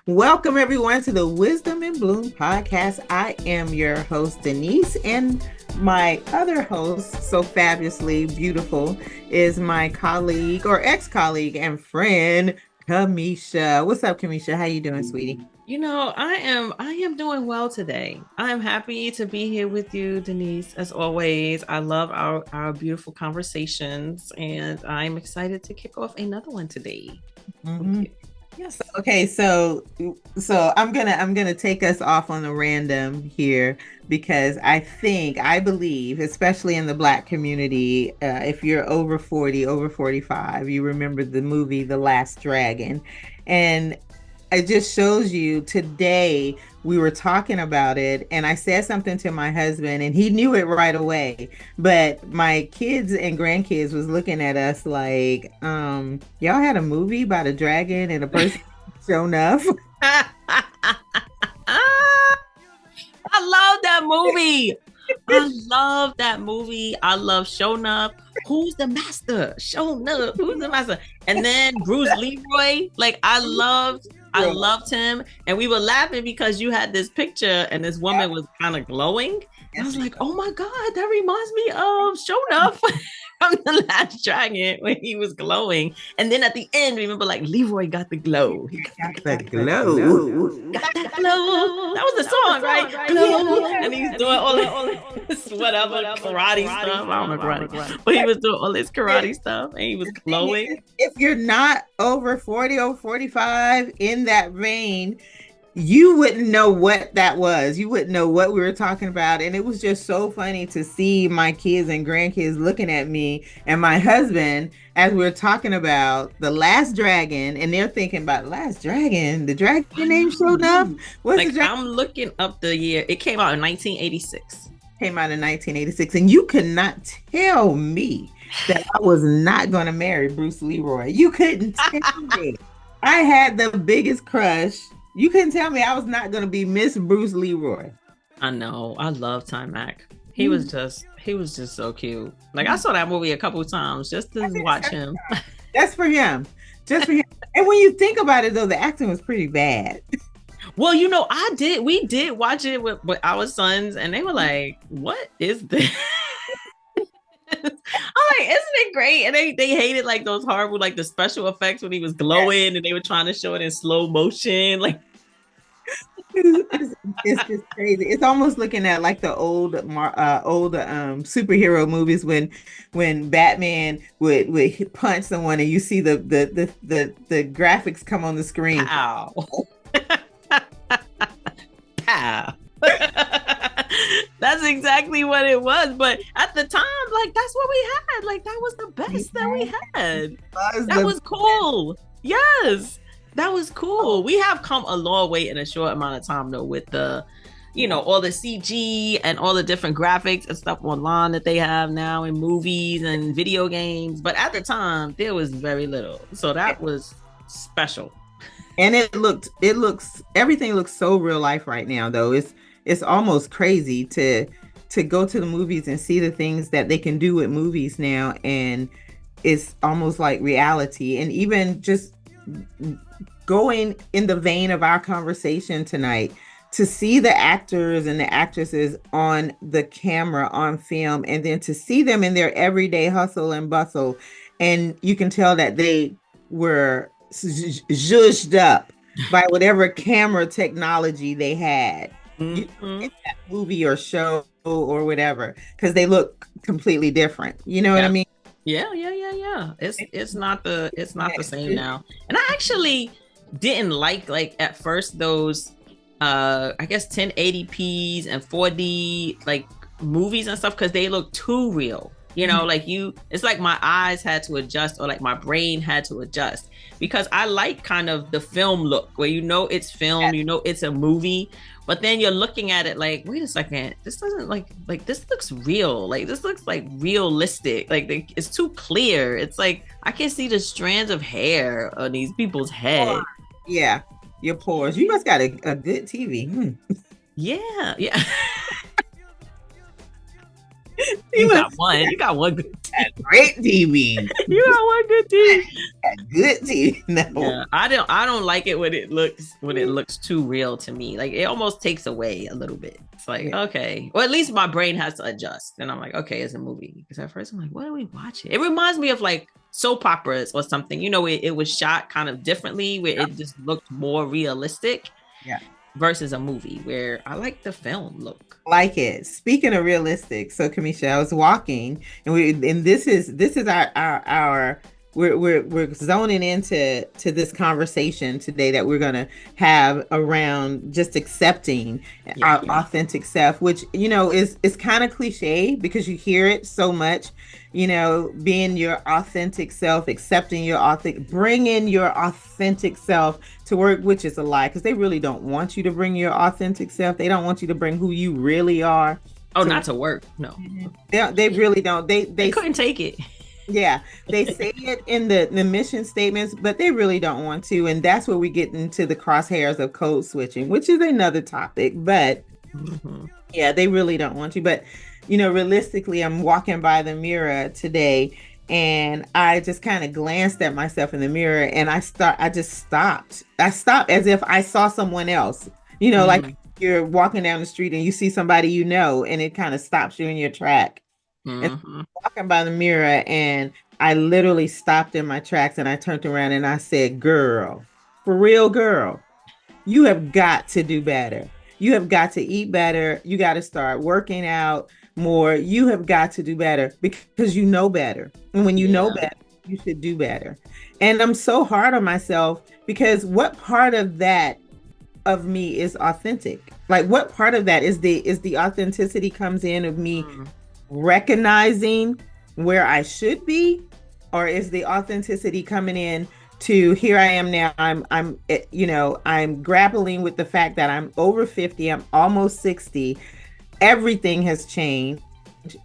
Welcome, everyone, to the Wisdom in Bloom podcast. I am your host, Denise, and my other host, so fabulously beautiful, is my colleague or ex-colleague and friend, Kamesha. What's up, Kamesha? How you doing, sweetie? I am doing well today. I'm happy to be here with you, Denise, as always. I love our beautiful conversations, and I'm excited to kick off another one today with Mm-hmm. you. Yes. Okay, so I'm gonna take us off on a random here because I believe, especially in the Black community, if you're over 40, over 45, you remember the movie The Last Dragon, and it just shows you today we were talking about it and I said something to my husband and he knew it right away. But my kids and grandkids was looking at us like, y'all had a movie about a dragon and a person shown up. I love that movie. I love that movie. I love showing up. Who's the master? Showing up. Who's the master? And then Bruce Leroy. Like I loved him. And we were laughing because you had this picture and this woman was kind of glowing. I was like, oh my God, that reminds me of showing up from the Last Dragon when he was glowing. And then at the end, remember, like Leroy got the glow. He got The glow. got that glow. That was the song, right? Glow. And he's doing all this whatever karate stuff. I don't know karate, but he was doing all this karate stuff, and he was glowing. If you're not over 40 or 45 in that vein, you wouldn't know what that was. You wouldn't know what we were talking about. And it was just so funny to see my kids and grandkids looking at me and my husband as we were talking about The Last Dragon. And they're thinking about Last Dragon. The dragon name showed up. What's the Like dragon? I'm looking up the year. It came out in 1986. Came out in 1986. And you could not tell me that I was not going to marry Bruce Leroy. You couldn't tell me. I had the biggest crush. You couldn't tell me I was not going to be Miss Bruce Leroy. I know. I love Ty Mac. He was just so cute. Like I saw that movie a couple of times just to watch him. That's for him. Just for him. And when you think about it, though, the acting was pretty bad. Well, we did watch it with our sons, and they were like, "What is this?" I'm like, isn't it great? And they hated like those horrible, like the special effects when he was glowing and they were trying to show it in slow motion. Like, It's just crazy. It's almost looking at like the old superhero movies when Batman would punch someone and you see the graphics come on the screen. pow. Pow. That's exactly what it was. But at the time, like that's what we had. Like that was the best that we had. That was cool. Yes. That was cool. We have come a long way in a short amount of time though, with all the CG and all the different graphics and stuff online that they have now in movies and video games. But at the time, there was very little. So that was special. And everything looks so real life right now though. It's almost crazy to go to the movies and see the things that they can do with movies now, and it's almost like reality. And even just going in the vein of our conversation tonight, to see the actors and the actresses on the camera on film, and then to see them in their everyday hustle and bustle, and you can tell that they were zhuzhed up by whatever camera technology they had in that movie or show or whatever, because they look completely different. You know what I mean? Yeah. It's not the same now. And I actually didn't like at first those I guess 1080p's and 4D like movies and stuff, because they look too real. It's like my eyes had to adjust, or like my brain had to adjust, because I like kind of the film look where it's film, it's a movie, but then you're looking at it like, wait a second, this doesn't like this looks real, like this looks like realistic, like it's too clear. It's like I can see the strands of hair on these people's head. Yeah, your pores. You must got a good TV. Yeah. He You was got one. You got one good team. great TV. You got one good team. Good TV. No. Yeah, I don't like it when it looks too real to me. Like it almost takes away a little bit. It's like, Yeah. okay. Well, at least my brain has to adjust. And I'm like, okay, it's a movie. Because at first I'm like, what are we watching? It reminds me of like soap operas or something. It was shot kind of differently where it just looked more realistic Yeah. versus a movie where I like the film look. Like it. Speaking of realistic, so Kamesha, I was walking, and this is our we're zoning into this conversation today that we're gonna have around just accepting our authentic self, which is kind of cliche because you hear it so much. Being your authentic self, accepting bringing your authentic self to work, which is a lie because they really don't want you to bring your authentic self. They don't want you to bring who you really are. Oh, not to work. No, they really don't. They couldn't take it. Yeah, they say it in the mission statements, but they really don't want to. And that's where we get into the crosshairs of code switching, which is another topic. But yeah, they really don't want to. But, realistically, I'm walking by the mirror today and I just kind of glanced at myself in the mirror and I just stopped. I stopped as if I saw someone else, like you're walking down the street and you see somebody, and it kind of stops you in your track. And walking by the mirror and I literally stopped in my tracks and I turned around and I said, girl, for real, girl, you have got to do better. You have got to eat better. You got to start working out more. You have got to do better because you know better. And when you know better, you should do better. And I'm so hard on myself because what part of that of me is authentic? Like what part of that is the authenticity comes in of me recognizing where I should be, or is the authenticity coming in to here I am now? I'm grappling with the fact that I'm over 50, I'm almost 60. Everything has changed.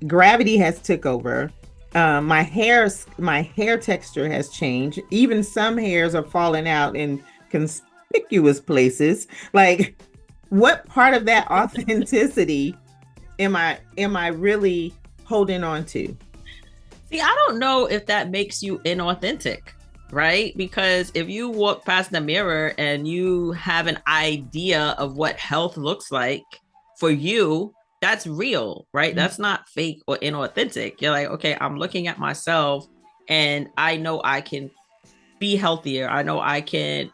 Gravity has took over. My hair texture has changed. Even some hairs are falling out in conspicuous places. Like, what part of that authenticity am I really holding on to? See, I don't know if that makes you inauthentic, right? Because if you walk past the mirror and you have an idea of what health looks like for you, that's real, right? That's not fake or inauthentic. You're like, okay, I'm looking at myself and I know I can be healthier. I know I can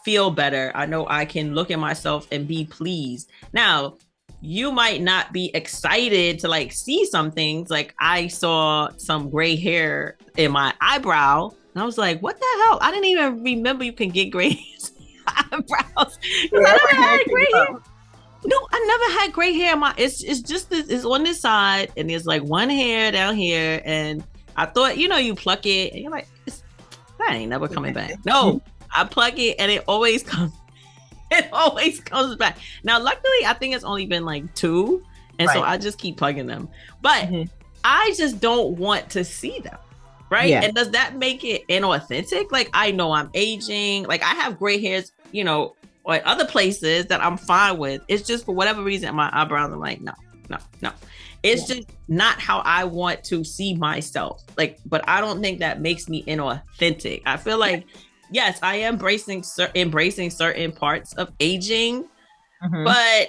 feel better. I know I can look at myself and be pleased. Now, you might not be excited to like see some things. Like I saw some gray hair in my eyebrow and I was like, what the hell? I didn't even remember you can get gray eyebrows. I never had gray hair. No, I never had gray hair. It's just this, it's on this side and there's like one hair down here. And I thought, you pluck it and you're like, that ain't never coming back. No, I pluck it and it always comes. It always comes back. Now, luckily, I think it's only been like 2. And so I just keep plugging them. But I just don't want to see them. Right. Yeah. And does that make it inauthentic? Like, I know I'm aging. Like, I have gray hairs, or other places that I'm fine with. It's just for whatever reason, my eyebrows, I'm like, no. It's just not how I want to see myself. Like, but I don't think that makes me inauthentic. I feel like, yes, I am embracing certain parts of aging, but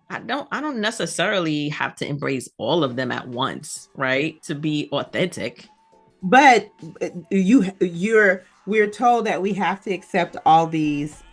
I don't necessarily have to embrace all of them at once, right? To be authentic. But we're told that we have to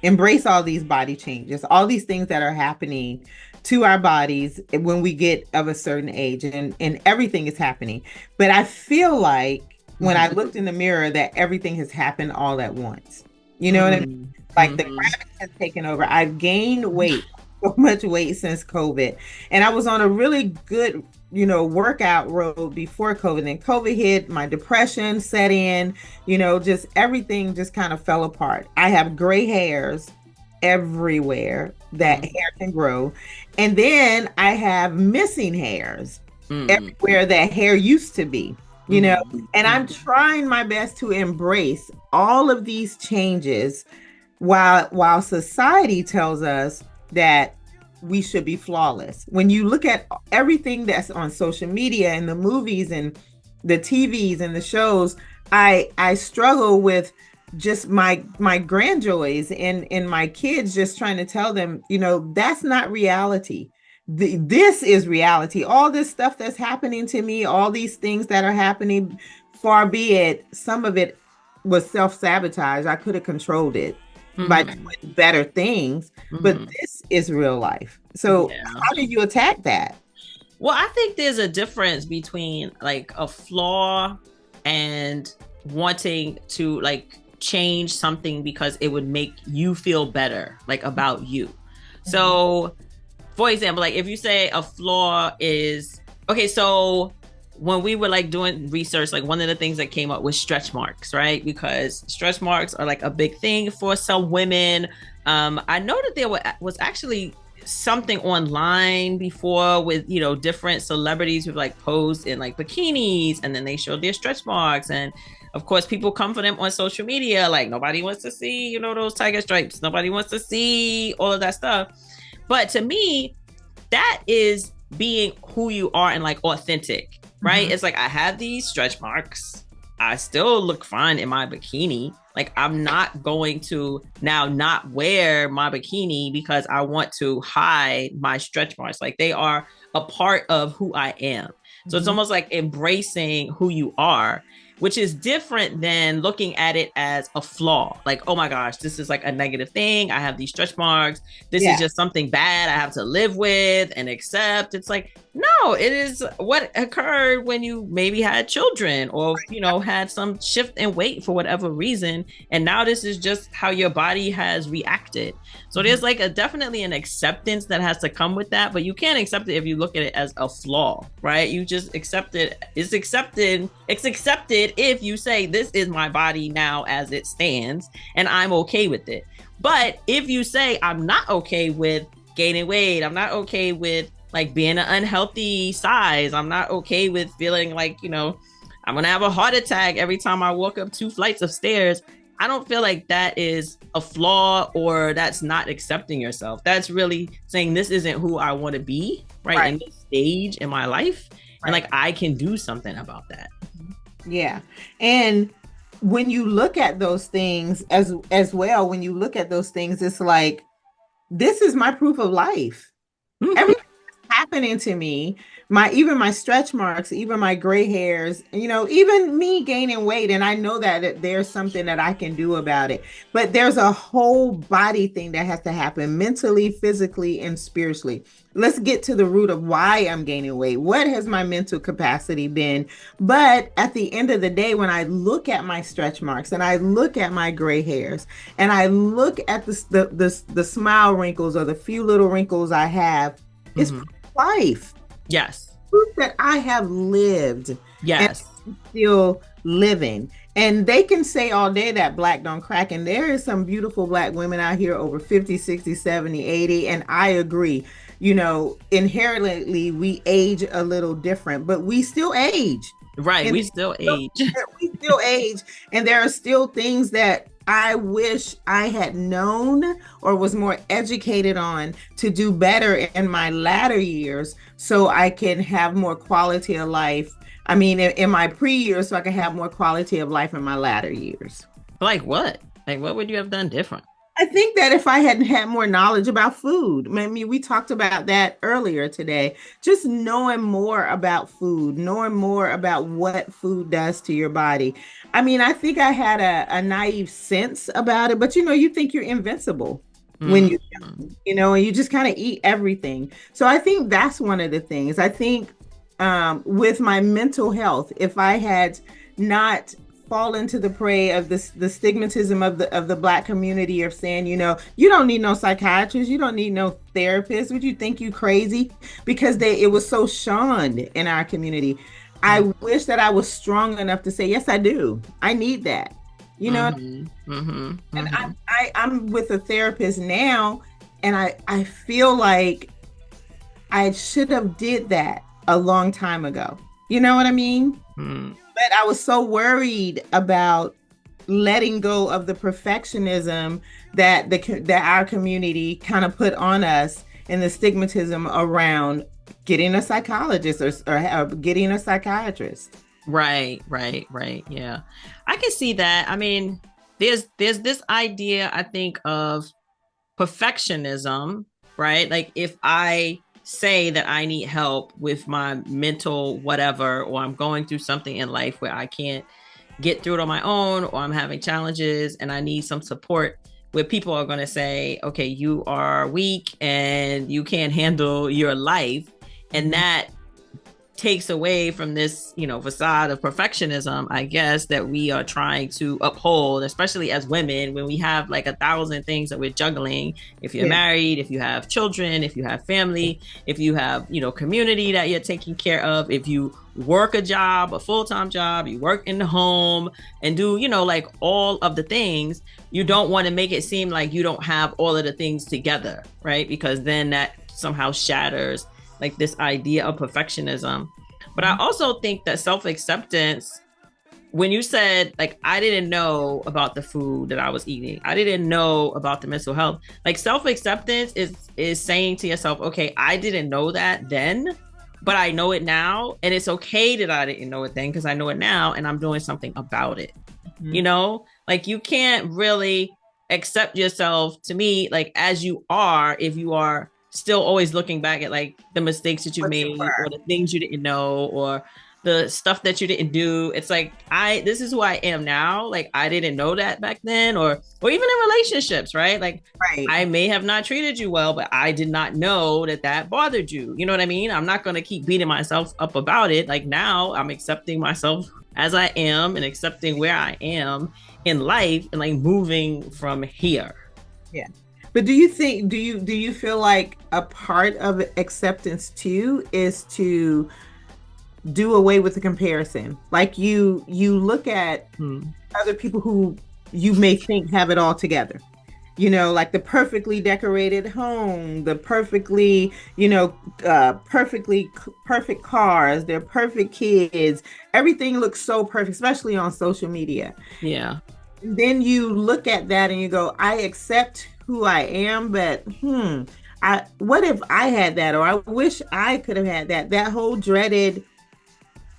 embrace all these body changes, all these things that are happening to our bodies when we get of a certain age, and everything is happening. But I feel like when I looked in the mirror that everything has happened all at once. You know what I mean? Like the gravity has taken over. I've gained weight, so much weight since COVID. And I was on a really good, workout road before COVID. And COVID hit, my depression set in, just everything just kind of fell apart. I have gray hairs everywhere that hair can grow. And then I have missing hairs everywhere that hair used to be. And I'm trying my best to embrace all of these changes while society tells us that we should be flawless. When you look at everything that's on social media and the movies and the TVs and the shows, I struggle with just my grandjoys and my kids, just trying to tell them, that's not reality. This is reality. All this stuff that's happening to me, all these things that are happening, far be it, some of it was self-sabotage. I could have controlled it by doing better things, but this is real life. So how do you attack that? Well, I think there's a difference between like a flaw and wanting to like change something because it would make you feel better, like about you. So for example, like if you say a flaw is, okay, so when we were like doing research, like one of the things that came up was stretch marks, right? Because stretch marks are like a big thing for some women. I know that there was actually something online before with, different celebrities who like posed in like bikinis and then they showed their stretch marks. And of course, people come for them on social media. Like nobody wants to see, those tiger stripes. Nobody wants to see all of that stuff. But to me, that is being who you are and like authentic, right? It's like I have these stretch marks. I still look fine in my bikini. Like I'm not going to now not wear my bikini because I want to hide my stretch marks. Like they are a part of who I am. So it's almost like embracing who you are, which is different than looking at it as a flaw. Like, oh my gosh, this is like a negative thing. I have these stretch marks. This is just something bad I have to live with and accept. It's like, no, it is what occurred when you maybe had children or, had some shift in weight for whatever reason. And now this is just how your body has reacted. So there's like definitely an acceptance that has to come with that, but you can't accept it if you look at it as a flaw, right? You just accept it. It's accepted if you say this is my body now as it stands and I'm okay with it. But if you say I'm not okay with gaining weight, I'm not okay with like being an unhealthy size, I'm not okay with feeling like, I'm gonna have a heart attack every time I walk up 2 flights of stairs, I don't feel like that is a flaw or that's not accepting yourself. That's really saying this isn't who I want to be right in this stage in my life. And like I can do something about that. Yeah. And when you look at those things as well, when you look at those things, it's like, this is my proof of life. Everything that's happening to me, even my stretch marks, even my gray hairs, even me gaining weight. And I know that there's something that I can do about it. But there's a whole body thing that has to happen mentally, physically, and spiritually. Let's get to the root of why I'm gaining weight. What has my mental capacity been? But at the end of the day, when I look at my stretch marks and I look at my gray hairs and I look at the smile wrinkles or the few little wrinkles I have, it's life. Yes. Proof that I have lived. Yes. And still living. And they can say all day that black don't crack. And there is some beautiful black women out here over 50, 60, 70, 80. And I agree. Inherently we age a little different, but we still age. Right. And we still age. We still age. And there are still things that I wish I had known or was more educated on to do better in my latter years so I can have more quality of life. I mean, in my pre-years, so I can have more quality of life in my latter years. Like what? Like what would you have done different? I think that if I hadn't had more knowledge about food, I mean, we talked about that earlier today, just knowing more about food, knowing more about what food does to your body. I mean, I think I had a naive sense about it, but you think you're invincible when and you just kind of eat everything. So I think that's one of the things. I think with my mental health, if I had not fall into the prey of the stigmatism of the Black community of saying, you don't need no psychiatrist, you don't need no therapist. Would you think you crazy? Because it was so shunned in our community. I wish that I was strong enough to say, yes, I do. I need that. And I'm with a therapist now, and I feel like I should have did that a long time ago. You know what I mean? But I was so worried about letting go of the perfectionism that our community kind of put on us and the stigmatism around getting a psychologist or getting a psychiatrist. Right. Yeah. I can see that. I mean, there's this idea, I think, of perfectionism, right? Like if I say that I need help with my mental whatever, or I'm going through something in life where I can't get through it on my own, or I'm having challenges and I need some support, where people are going to say, okay, you are weak and you can't handle your life. And that takes away from this, facade of perfectionism, I guess, that we are trying to uphold, especially as women, when we have like 1,000 things that we're juggling. If you're married, if you have children, if you have family, if you have, community that you're taking care of, if you work a job, a full-time job, you work in the home and do, like all of the things, you don't want to make it seem like you don't have all of the things together, right? Because then that somehow shatters like this idea of perfectionism. But I also think that self-acceptance, when you said like, I didn't know about the food that I was eating, I didn't know about the mental health, like self-acceptance is saying to yourself, okay, I didn't know that then, but I know it now. And it's okay that I didn't know it then because I know it now and I'm doing something about it. Like you can't really accept yourself, to me, like as you are, if you are still always looking back at like the mistakes that you made or the things you didn't know or the stuff that you didn't do. It's like, this is who I am now. Like I didn't know that back then, or even in relationships, right? Like I may have not treated you well, but I did not know that bothered you. You know what I mean? I'm not going to keep beating myself up about it. Like now I'm accepting myself as I am and accepting where I am in life and like moving from here. Yeah. But do you feel like a part of acceptance too is to do away with the comparison? Like you look at other people who you may think have it all together, like the perfectly decorated home, the perfectly, perfect cars, their perfect kids, everything looks so perfect, especially on social media. Yeah. Then you look at that and you go, I accept who I am, but what if I had that, or I wish I could have had that? That whole dreaded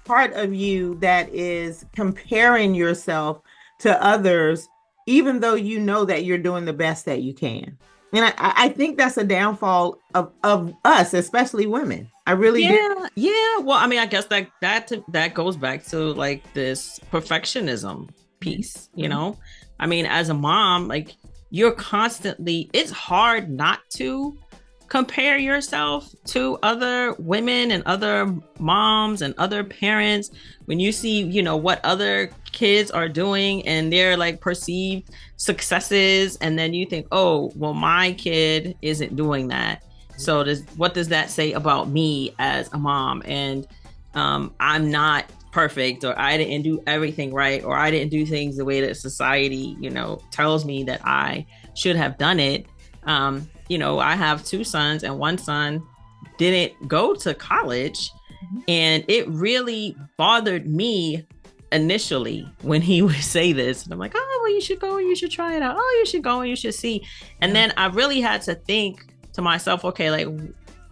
part of you that is comparing yourself to others, even though you know that you're doing the best that you can. And I think that's a downfall of us, especially women. I really do. Yeah. Well, I mean, I guess that goes back to like this perfectionism piece, I mean, as a mom, like you're constantly, it's hard not to compare yourself to other women and other moms and other parents when you see, what other kids are doing and their like perceived successes. And then you think, oh, well, my kid isn't doing that. So what does that say about me as a mom? And I'm not perfect, or I didn't do everything right, or I didn't do things the way that society, tells me that I should have done it. I have 2 sons and one son didn't go to college. And it really bothered me initially when he would say this. And I'm like, oh, well, you should go and you should try it out. Oh, you should go and you should see. And then I really had to think to myself, okay, like,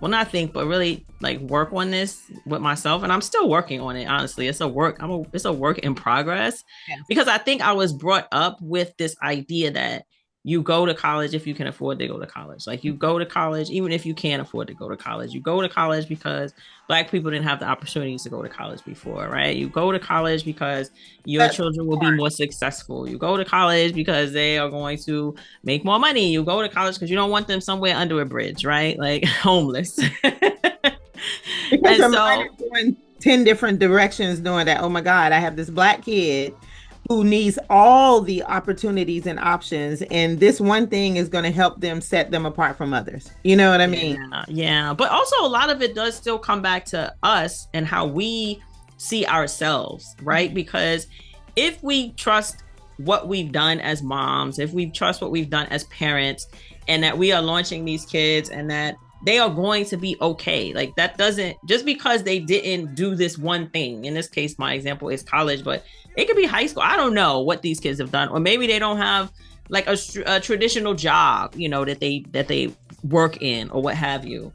well, not think, but really like work on this with myself. And I'm still working on it. Honestly, it's a work in progress, because I think I was brought up with this idea that you go to college if you can afford to go to college. Like you go to college, even if you can't afford to go to college, you go to college because Black people didn't have the opportunities to go to college before, right? You go to college because your children will be more successful. You go to college because they are going to make more money. You go to college because you don't want them somewhere under a bridge, right? Like homeless. Because and so going 10 different directions knowing that, oh my God, I have this Black kid who needs all the opportunities and options, and this one thing is going to help them set them apart from others. You know what I mean? Yeah. But also a lot of it does still come back to us and how we see ourselves, right? Because if we trust what we've done as moms, if we trust what we've done as parents, and that we are launching these kids and that they are going to be okay. Like that doesn't, just because they didn't do this one thing, in this case, my example is college, but it could be high school. I don't know what these kids have done, or maybe they don't have like a traditional job, that they work in or what have you.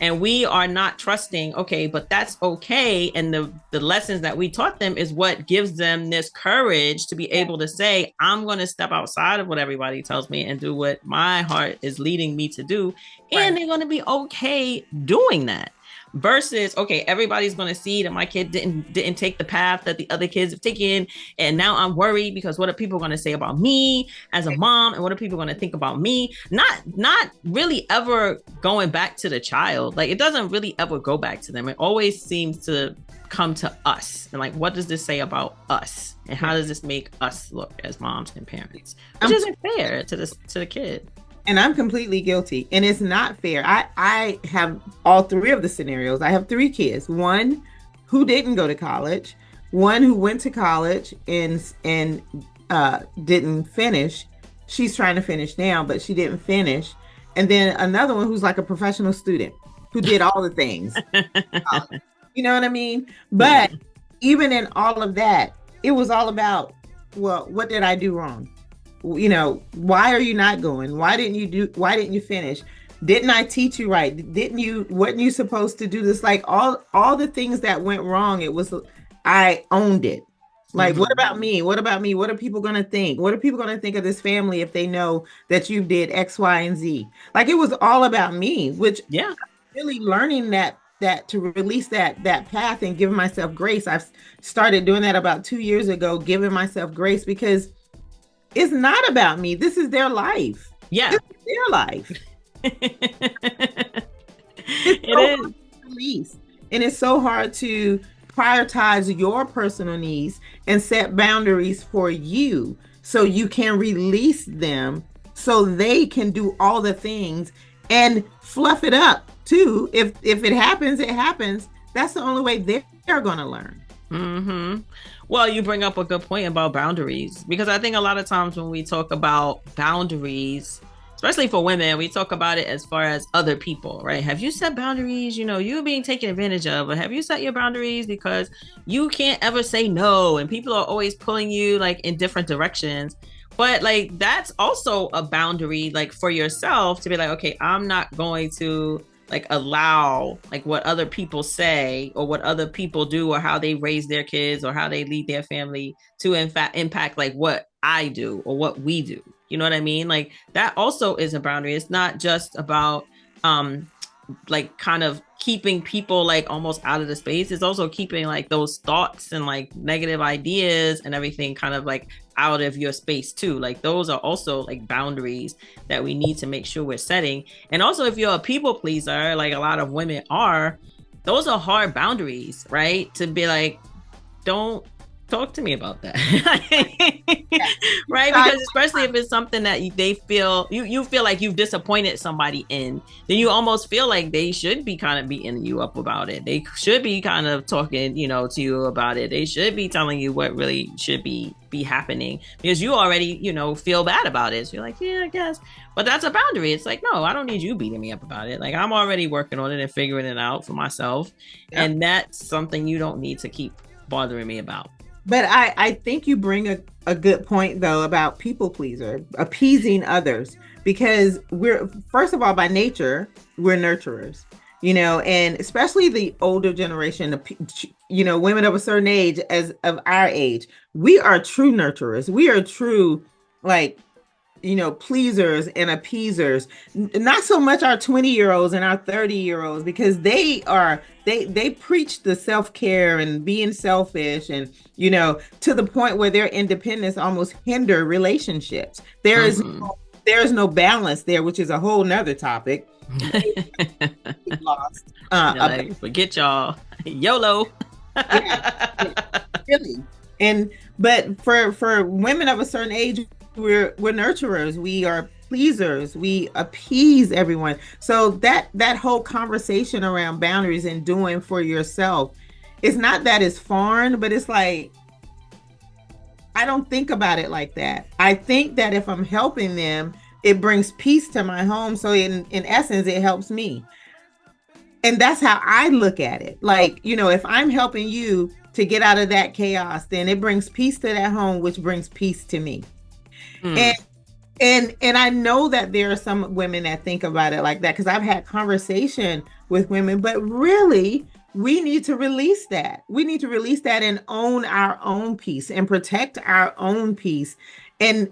And we are not trusting, okay, but that's okay. And the lessons that we taught them is what gives them this courage to be able to say, I'm going to step outside of what everybody tells me and do what my heart is leading me to do. And they're going to be okay doing that. Versus, okay, everybody's going to see that my kid didn't take the path that the other kids have taken, and now I'm worried because what are people going to say about me as a mom, and what are people going to think about me? Not really ever going back to the child. Like, it doesn't really ever go back to them. It always seems to come to us, and like, what does this say about us, and how does this make us look as moms and parents, which isn't fair to the kid. And I'm completely guilty. And it's not fair. I have all three of the scenarios. I have three kids. One who didn't go to college, one who went to college and didn't finish. She's trying to finish now, but she didn't finish. And then another one who's like a professional student who did all the things. You know what I mean? But even in all of that, it was all about, well, what did I do wrong? You know, why are you not going? Why didn't you finish? Didn't I teach you right? Weren't you supposed to do this? Like all the things that went wrong, I owned it. Like, what about me? What about me? What are people going to think? What are people going to think of this family if they know that you did X, Y, and Z? Like, it was all about me, which really learning that to release that path and giving myself grace. I've started doing that about 2 years ago, giving myself grace, because it's not about me. This is their life. Yeah. This is their life. It is. Release. And it's so hard to prioritize your personal needs and set boundaries for you so you can release them so they can do all the things and fluff it up too. If it happens, it happens. That's the only way they're going to learn. Mm-hmm. Well, you bring up a good point about boundaries, because I think a lot of times when we talk about boundaries, especially for women, we talk about it as far as other people, right? Have you set boundaries? You know, you're being taken advantage of, or have you set your boundaries because you can't ever say no, and people are always pulling you like in different directions. But like, that's also a boundary, like for yourself, to be like, okay, I'm not going to like allow like what other people say or what other people do or how they raise their kids or how they lead their family to in fact impact like what I do or what we do. You know what I mean? Like, that also is a boundary. It's not just about like kind of keeping people like almost out of the space. It's also keeping like those thoughts and like negative ideas and everything kind of like out of your space too. Like, those are also like boundaries that we need to make sure we're setting. And also, if you're a people pleaser, like a lot of women are, those are hard boundaries, right? To be like, don't talk to me about that. Right? Because especially if it's something that they feel you feel like you've disappointed somebody in, then you almost feel like they should be kind of beating you up about it. They should be kind of talking, you know, to you about it. They should be telling you what really should be happening, because you already, you know, feel bad about it. So you're like, yeah, I guess. But that's a boundary. It's like, no, I don't need you beating me up about it. Like, I'm already working on it and figuring it out for myself. Yep. And that's something you don't need to keep bothering me about. But I think you bring a good point, though, about people pleaser, appeasing others, because we're, first of all, by nature, we're nurturers, you know, and especially the older generation, you know, women of a certain age, as of our age, we are true nurturers. We are true, like, you know, pleasers and appeasers. Not so much our 20-year-olds and our 30-year-olds, because they preach the self-care and being selfish, and, you know, to the point where their independence almost hinder relationships. There is no balance there, which is a whole nother topic. Lost. Like, forget y'all. YOLO. Yeah, really. But for women of a certain age, we're nurturers, we are pleasers, we appease everyone. So that whole conversation around boundaries and doing for yourself, it's not that it's foreign, but it's like, I don't think about it like that. I think that if I'm helping them, it brings peace to my home. So in essence, it helps me. And that's how I look at it. Like, you know, if I'm helping you to get out of that chaos, then it brings peace to that home, which brings peace to me. And And I know that there are some women that think about it like that because I've had conversation with women, but really we need to release that. We need to release that and own our own peace and protect our own peace and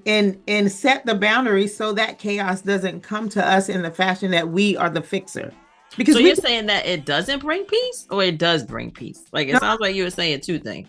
set the boundaries so that chaos doesn't come to us in the fashion that we are the fixer. So Because we you're saying that it doesn't bring peace, or it does bring peace? Like it no, sounds like you were saying two things.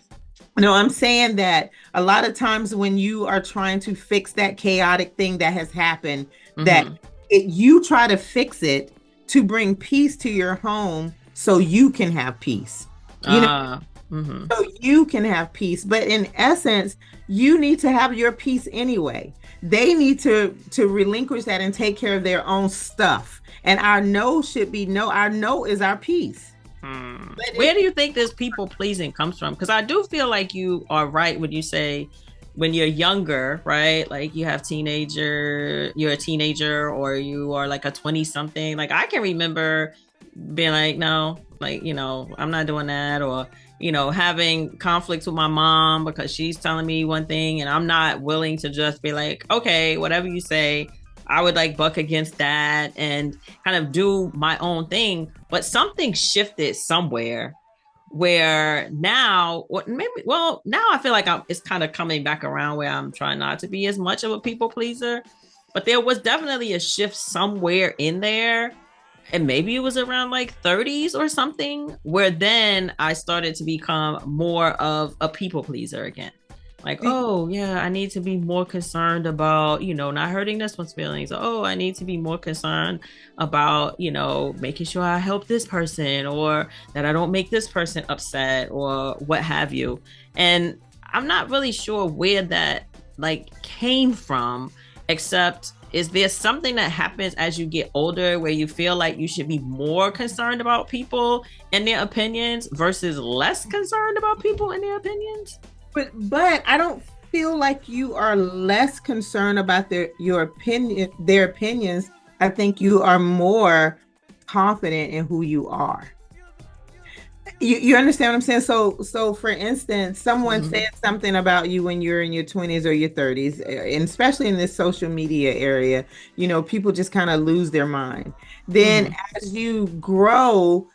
no, I'm saying that a lot of times when you are trying to fix that chaotic thing that has happened, that Mm-hmm. you try to fix it to bring peace to your home so you can have peace. You know, Uh, mm-hmm. so you can have peace. But in essence, you need to have your peace anyway. They need to relinquish that and take care of their own stuff. And our no should be no. Our no is our peace. Where do you think this people pleasing comes from? Because I do feel like you are right when you say when you're younger, right? Like you have you're a teenager, or you are like a 20 something. Like I can remember being like, no, like, I'm not doing that. Or, having conflicts with my mom because she's telling me one thing and I'm not willing to just be like, okay, whatever you say. I would like buck against that and kind of do my own thing. But something shifted somewhere where now, or maybe, well, now I feel like it's kind of coming back around where I'm trying not to be as much of a people pleaser. But there was definitely a shift somewhere in there. And maybe it was around like 30s or something, where then I started to become more of a people pleaser again. Like, oh yeah, I need to be more concerned about, not hurting this one's feelings. Oh, I need to be more concerned about, making sure I help this person, or that I don't make this person upset, or what have you. And I'm not really sure where that like came from, except is there something that happens as you get older where you feel like you should be more concerned about people and their opinions versus less concerned about people and their opinions? But I don't feel like you are less concerned about their opinions. I think you are more confident in who you are. You understand what I'm saying? So for instance, someone Mm-hmm. said something about you when you're in your 20s or your 30s, and especially in this social media area, people just kind of lose their mind. Then Mm-hmm. as you grow,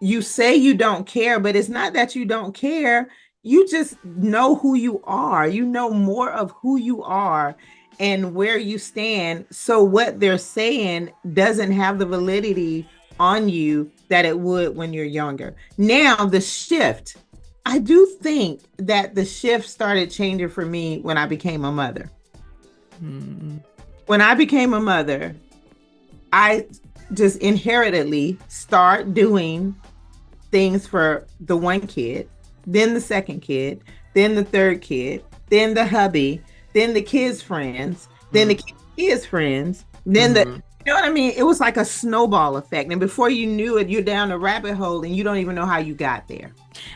you say you don't care, but it's not that you don't care. You just know who you are. You know more of who you are and where you stand. So what they're saying doesn't have the validity on you that it would when you're younger. Now, the shift, I do think that the shift started changing for me when I became a mother. Mm-hmm. When I became a mother, I just inheritedly start doing things for the one kid, then the second kid, then the third kid, then the hubby, then the kids' friends, then the kids' friends, then Mm-hmm. you know what I mean? It was like a snowball effect. And before you knew it, you're down a rabbit hole and you don't even know how you got there.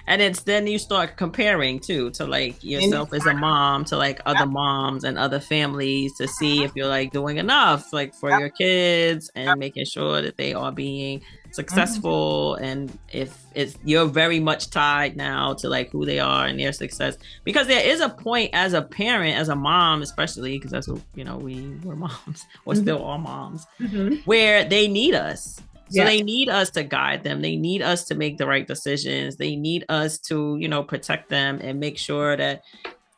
And it's then you start comparing too to like And yourself as a mom to like other moms and other families to see if you're like doing enough like for your kids and making sure that they are being successful, and if it's you're very much tied now to like who they are and their success, because there is a point as a parent, as a mom especially, because that's what we were moms or still are moms, where they need us. So they need us to guide them. They need us to make the right decisions. They need us to, protect them and make sure that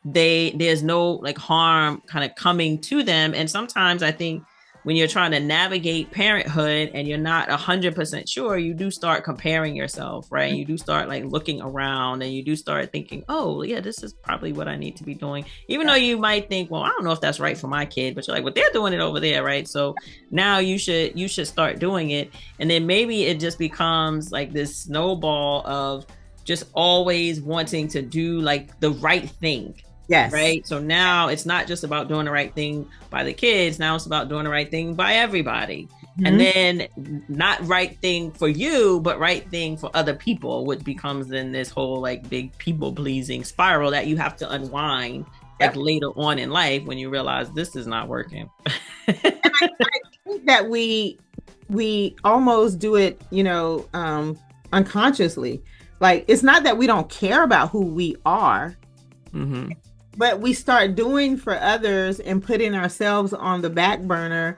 there's no like harm kind of coming to them. And sometimes I think when you're trying to navigate parenthood and you're not 100% sure, you do start comparing yourself, right? And you do start like looking around, and you do start thinking, oh yeah, this is probably what I need to be doing. Even though you might think, well, I don't know if that's right for my kid, but you're like, well, they're doing it over there, right? So now you should start doing it. And then maybe it just becomes like this snowball of just always wanting to do like the right thing. Yes. Right. So now it's not just about doing the right thing by the kids. Now it's about doing the right thing by everybody. And then not right thing for you, but right thing for other people, which becomes then this whole like big people pleasing spiral that you have to unwind like later on in life when you realize this is not working. I think that we almost do it, unconsciously. Like, it's not that we don't care about who we are. but we start doing for others and putting ourselves on the back burner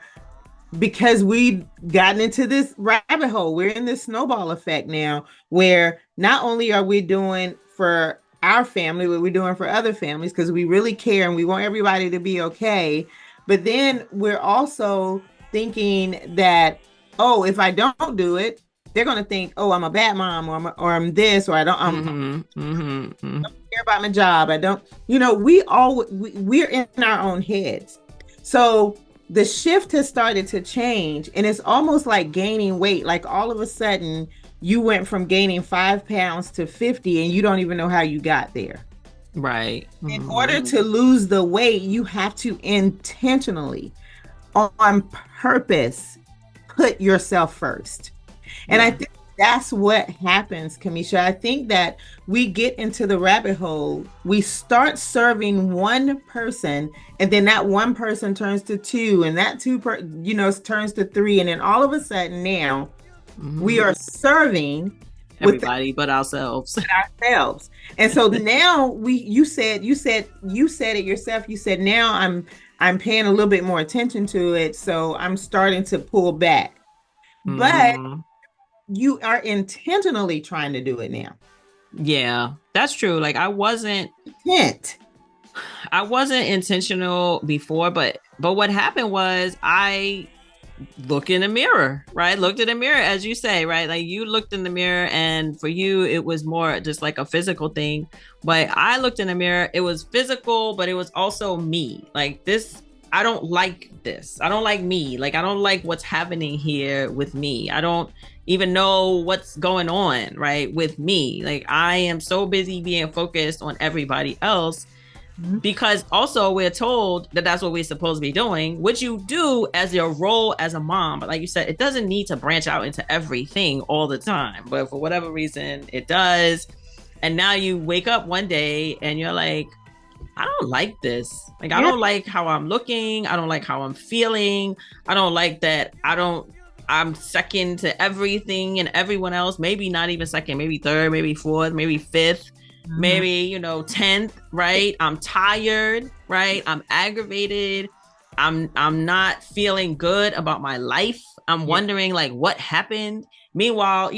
because we gotten into this rabbit hole. We're in this snowball effect now where not only are we doing for our family what we're doing for other families because we really care and we want everybody to be okay, but then we're also thinking that, oh, if I don't do it, they're going to think, oh, I'm a bad mom, or I'm this, or I don't, care about my job. I don't, we're in our own heads. So the shift has started to change, and it's almost like gaining weight. Like all of a sudden you went from gaining 5 pounds to 50 and you don't even know how you got there. Right. In order to lose the weight, you have to intentionally, on purpose, put yourself first. And I think that's what happens, Kamesha. I think that we get into the rabbit hole. We start serving one person, and then that one person turns to two, and that turns to three, and then all of a sudden now we are serving everybody but ourselves. And so now you said it yourself. You said now I'm paying a little bit more attention to it, so I'm starting to pull back. But you are intentionally trying to do it now. Yeah, that's true. Like I wasn't intentional before, but what happened was I looked in the mirror, right? Looked in the mirror, as you say, right? Like you looked in the mirror, and for you, it was more just like a physical thing. But I looked in the mirror, it was physical, but it was also me. Like this, I don't like this. I don't like me. Like I don't like what's happening here with me. I don't even know what's going on, right, with me. Like I am so busy being focused on everybody else, because also we're told that that's what we're supposed to be doing, which you do as your role as a mom. But like you said, it doesn't need to branch out into everything all the time, but for whatever reason it does. And now you wake up one day and you're like, I don't like this. Like I don't like how I'm looking. I don't like how I'm feeling. I don't like that I'm second to everything and everyone else. Maybe not even second, maybe third, maybe fourth, maybe fifth, maybe 10th, right? I'm tired, right? I'm aggravated. I'm not feeling good about my life. I'm wondering like what happened. Meanwhile,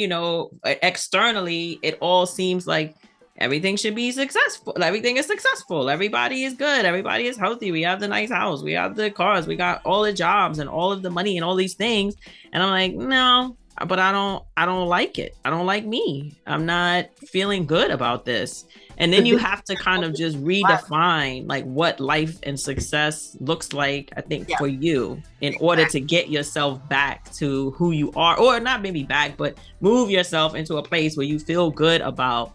externally it all seems like everything should be successful. Everything is successful. Everybody is good. Everybody is healthy. We have the nice house. We have the cars. We got all the jobs and all of the money and all these things. And I'm like, no, but I don't like it. I don't like me. I'm not feeling good about this. And then you have to kind of just redefine like what life and success looks like, I think, for you in order to get yourself back to who you are, or not maybe back, but move yourself into a place where you feel good about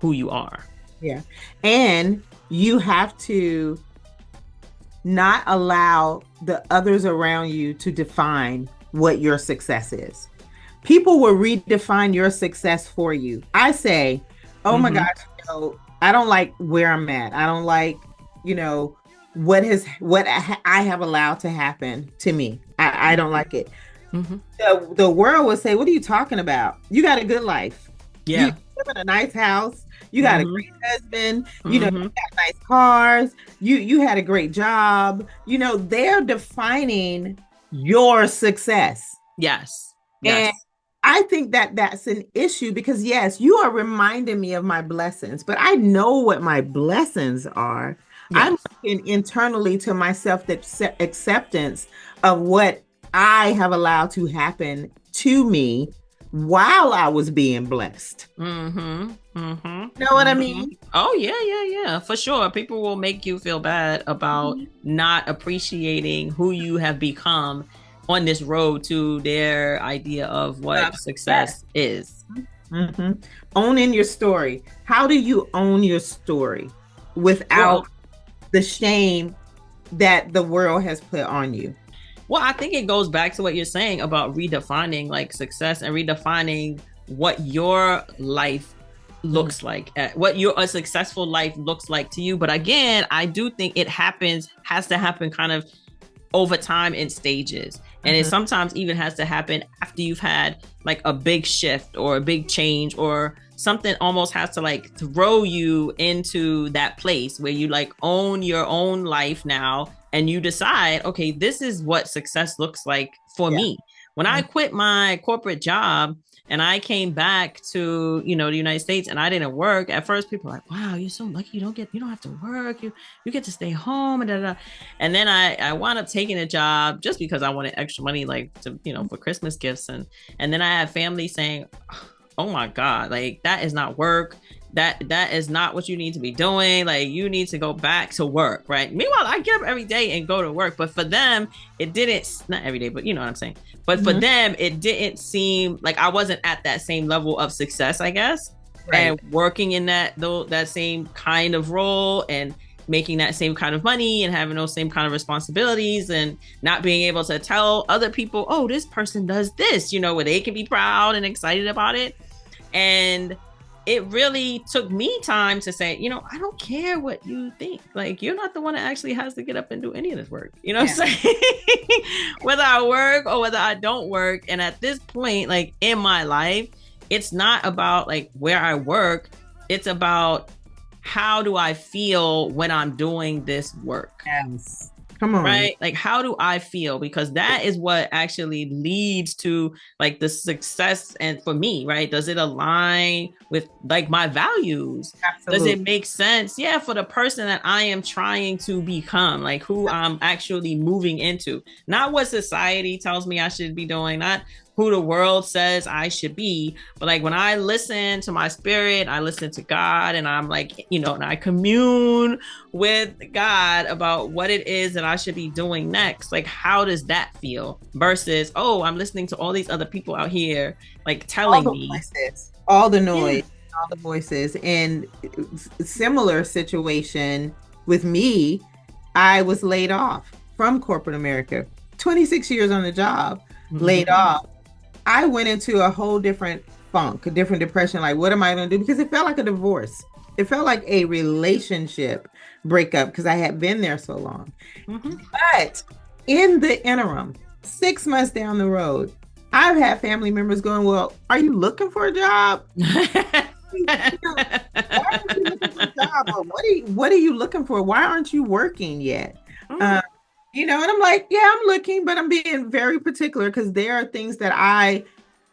who you are. Yeah. And you have to not allow the others around you to define what your success is. People will redefine your success for you. I say, oh my gosh, I don't like where I'm at. I don't like, what I have allowed to happen to me. I don't like it. The world will say, what are you talking about? You got a good life. Yeah. You live in a nice house. You got a great husband, you got nice cars, you had a great job, they're defining your success. Yes. And I think that that's an issue because yes, you are reminding me of my blessings, but I know what my blessings are. Yes. I'm looking internally to myself, the acceptance of what I have allowed to happen to me while I was being blessed. You know what I mean? Oh yeah, for sure. People will make you feel bad about not appreciating who you have become on this road to their idea of what success is. Owning your story. How do you own your story without the shame that the world has put on you? Well, I think it goes back to what you're saying about redefining like success and redefining what your life looks like, what a successful life looks like to you. But again, I do think has to happen kind of over time in stages. And it sometimes even has to happen after you've had like a big shift or a big change, or something almost has to like throw you into that place where you like own your own life now, and you decide, okay, this is what success looks like for me. When I quit my corporate job and I came back to, the United States, and I didn't work at first, people were like, wow, you're so lucky. You don't have to work. You get to stay home and da, da, da. And then I wound up taking a job just because I wanted extra money, like to, for Christmas gifts. And then I had family saying, oh my God, like that is not work. That is not what you need to be doing. Like, you need to go back to work, right? Meanwhile, I get up every day and go to work. But for them, it didn't, not every day, but you know what I'm saying? But for them, it didn't seem like I wasn't at that same level of success, I guess. Right. And working in that same kind of role and making that same kind of money and having those same kind of responsibilities, and not being able to tell other people, oh, this person does this, where they can be proud and excited about it. And it really took me time to say, I don't care what you think. Like, you're not the one that actually has to get up and do any of this work. You know what I'm saying? Whether I work or whether I don't work. And at this point, like in my life, it's not about like where I work. It's about how do I feel when I'm doing this work? Yes. Come on. Right? Like, how do I feel? Because that is what actually leads to like the success. And for me, right? Does it align with like my values? Absolutely. Does it make sense? Yeah. For the person that I am trying to become, like who I'm actually moving into, not what society tells me I should be doing, not who the world says I should be. But like when I listen to my spirit, I listen to God, and I'm like, and I commune with God about what it is that I should be doing next. Like, how does that feel versus, oh, I'm listening to all these other people out here, like telling me voices, all the noise, all the voices. And similar situation with me, I was laid off from corporate America, 26 years on the job, laid off. I went into a whole different funk, a different depression. Like, what am I going to do? Because it felt like a divorce. It felt like a relationship breakup because I had been there so long. But in the interim, 6 months down the road, I've had family members going, well, are you looking for a job? Why aren't you looking for a job? Or what are you looking for? Why aren't you working yet? And I'm like, yeah, I'm looking, but I'm being very particular because there are things that I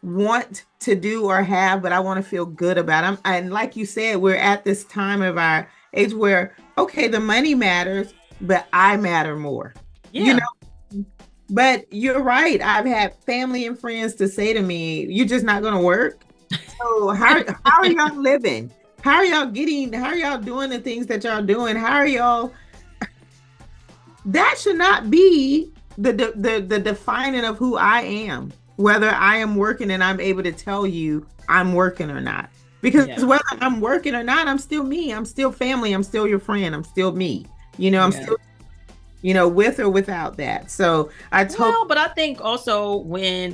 want to do or have, but I want to feel good about them. And like you said, we're at this time of our age where, okay, the money matters, but I matter more. Yeah. But you're right. I've had family and friends to say to me, you're just not going to work. So how are y'all living? How are y'all doing the things that y'all doing? How are y'all? That should not be the defining of who I am, whether I am working and I'm able to tell you I'm working or not. Because whether I'm working or not, I'm still me. I'm still family. I'm still your friend. I'm still me. I'm still, with or without that. So but I think also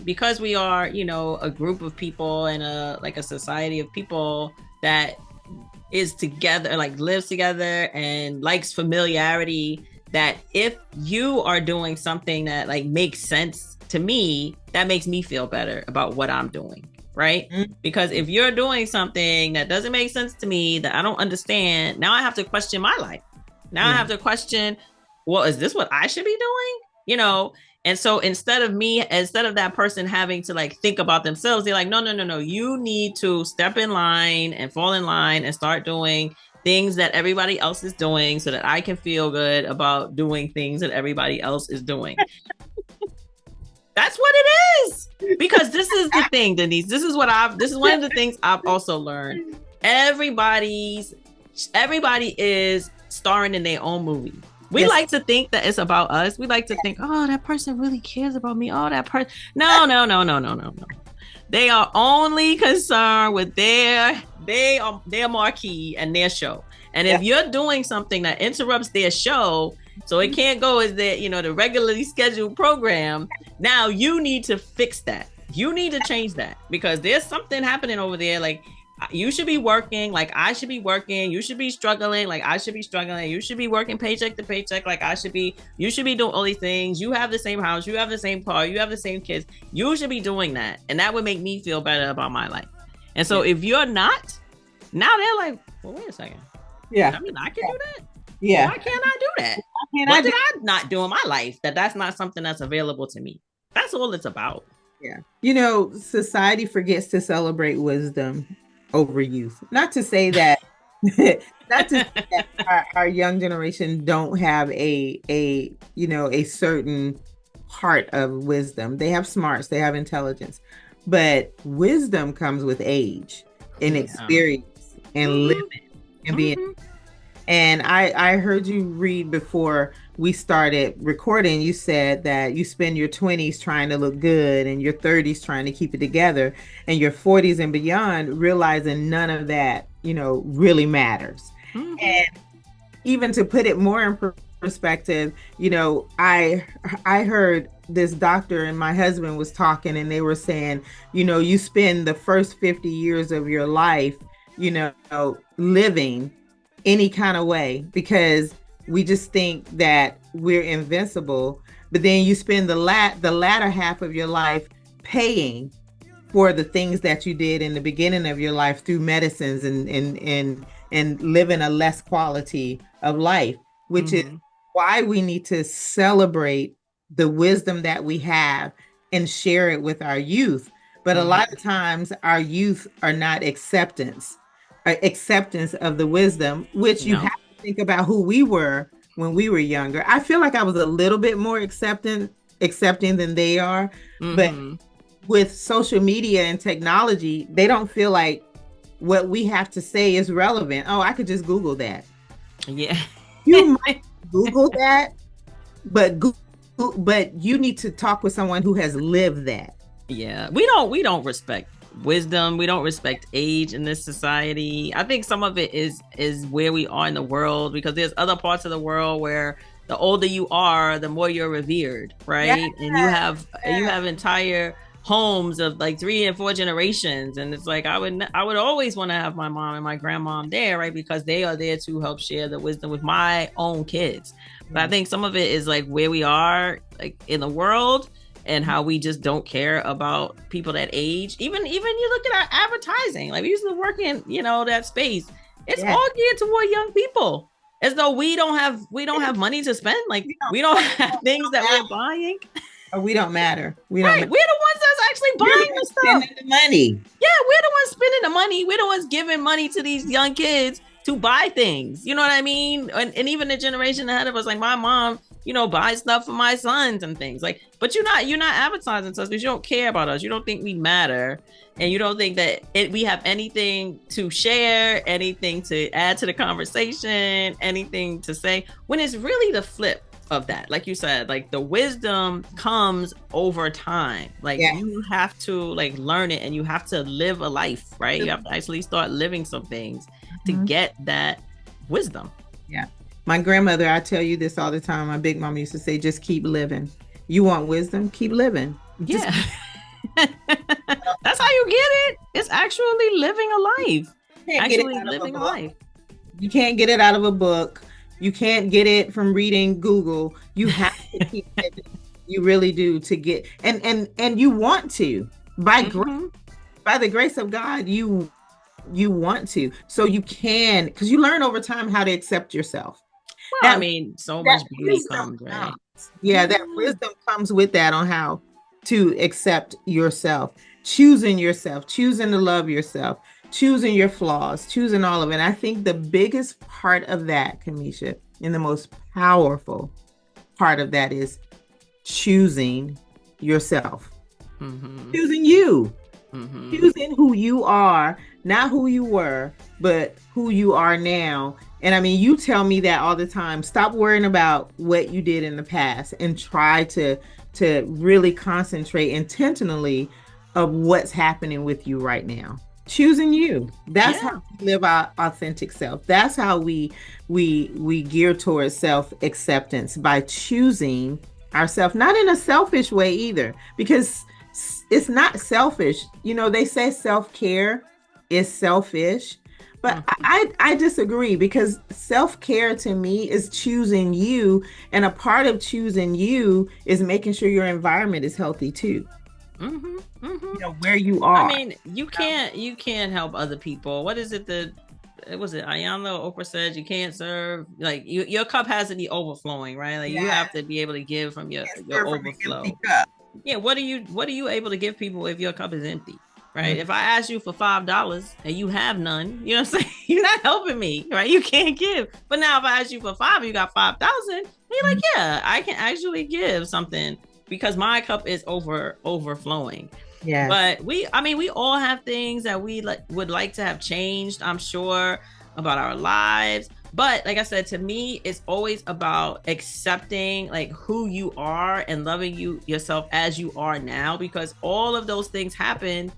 because we are, a group of people and a society of people that is together, like lives together and likes familiarity, that if you are doing something that like makes sense to me, that makes me feel better about what I'm doing, right? Because if you're doing something that doesn't make sense to me, that I don't understand, now I have to question my life. Now I have to question, well, is this what I should be doing? And so instead of that person having to like think about themselves, they're like, no, you need to step in line and fall in line and start doing things that everybody else is doing so that I can feel good about doing things that everybody else is doing. That's what it is. Because this is the thing, Denise. This is one of the things I've also learned. Everybody is starring in their own movie. We like to think that it's about us. We like to think, oh, that person really cares about me. Oh, that person. No. They are only concerned with their marquee and their show. And if you're doing something that interrupts their show, so it can't go as the regularly scheduled program, now you need to fix that. You need to change that because there's something happening over there. Like, you should be working like I should be working. You should be struggling like I should be struggling. You should be working paycheck to paycheck like I should be. You should be doing all these things. You have the same house. You have the same car. You have the same kids. You should be doing that. And that would make me feel better about my life. And so if you're not, now they're like, well, wait a second. Yeah. I mean, I can do that. Yeah. Why can't I do that? What did I not do in my life that's not something that's available to me? That's all it's about. Yeah. You know, society forgets to celebrate wisdom over youth. Not to say that not to say that our young generation don't have a certain part of wisdom. They have smarts, they have intelligence, but wisdom comes with age and experience and living and being. And I heard you read before we started recording, you said that you spend your 20s trying to look good and your 30s trying to keep it together and your 40s and beyond realizing none of that, really matters. And even to put it more in perspective, I heard this doctor and my husband was talking and they were saying, you spend the first 50 years of your life, living any kind of way because we just think that we're invincible, but then you spend the latter half of your life paying for the things that you did in the beginning of your life through medicines and living a less quality of life, which is why we need to celebrate the wisdom that we have and share it with our youth. But a lot of times our youth are not acceptance of the wisdom, which you have to think about who we were when we were younger. I feel like I was a little bit more accepting than they are, but with social media and technology, they don't feel like what we have to say is relevant. Oh, I could just Google that. Yeah. You might Google that, but you need to talk with someone who has lived that. Yeah. We don't respect wisdom. We don't respect age in this society. I think some of it is where we are in the world, because there's other parts of the world where the older you are, the more you're revered, right? Yeah. And you have entire homes of like 3 and 4 generations, and it's like I would always want to have my mom and my grandmom there, right? Because they are there to help share the wisdom with my own kids. But I think some of it is like where we are like in the world and how we just don't care about people that age. Even you look at our advertising, like we used to work in, that space. It's all geared toward young people, as though we don't have money to spend. Like we don't have things that we're buying. Or we don't matter. We're the ones that's actually buying the stuff. Spending the money. Yeah, we're the ones spending the money. We're the ones giving money to these young kids to buy things. You know what I mean? And even the generation ahead of us, like my mom, buys stuff for my sons and things. Like, but you're not advertising to us because you don't care about us. You don't think we matter, and you don't think that we have anything to share, anything to add to the conversation, anything to say. When it's really the flip of that, like you said, like the wisdom comes over time. Like you have to like learn it, and you have to live a life, right? You have to actually start living some things to get that wisdom. Yeah. My grandmother, I tell you this all the time. My big mom used to say, just keep living. You want wisdom? Keep living. Yeah. That's how you get it. It's actually living a life. Actually living a life. You can't get it out of a book. You can't get it from reading Google. You have to keep living. You really do, to get and you want to. By the grace of God, you want to. So you can, because you learn over time how to accept yourself. Well, so much beauty comes, right? Yeah, that wisdom comes with that on how to accept yourself, choosing to love yourself, choosing your flaws, choosing all of it. And I think the biggest part of that, Kamesha, and the most powerful part of that is choosing yourself, choosing you, choosing who you are, not who you were, but who you are now. And you tell me that all the time. Stop worrying about what you did in the past and try to really concentrate intentionally of what's happening with you right now. Choosing you. That's how we live our authentic self. That's how we gear towards self-acceptance, by choosing ourselves, not in a selfish way either, because it's not selfish. They say self-care, is selfish. But Mhm. I disagree, because self-care to me is choosing you, and a part of choosing you is making sure your environment is healthy too. Mhm. You Mhm. know, where you I are. mean, you can't help other people. What is it that it was it Ayana Oprah said you can't serve like your cup has to be overflowing, right? Like you Yeah, have to be able to give from can't your serve from an empty overflow. cup. Yeah, what are you able to give people if your cup is empty? Right. Mm, If I ask you for $5 and you have none, you know what I'm saying? You're not helping me, right? You can't give. But now if I ask you for five and you got 5,000, you're like, mm, yeah, I can actually give something because my cup is overflowing. yes. But I mean, we all have things that we would like to have changed, I'm sure, about our lives. But like I said, to me, it's always about accepting like who you are and loving yourself as you are now, because all of those things happen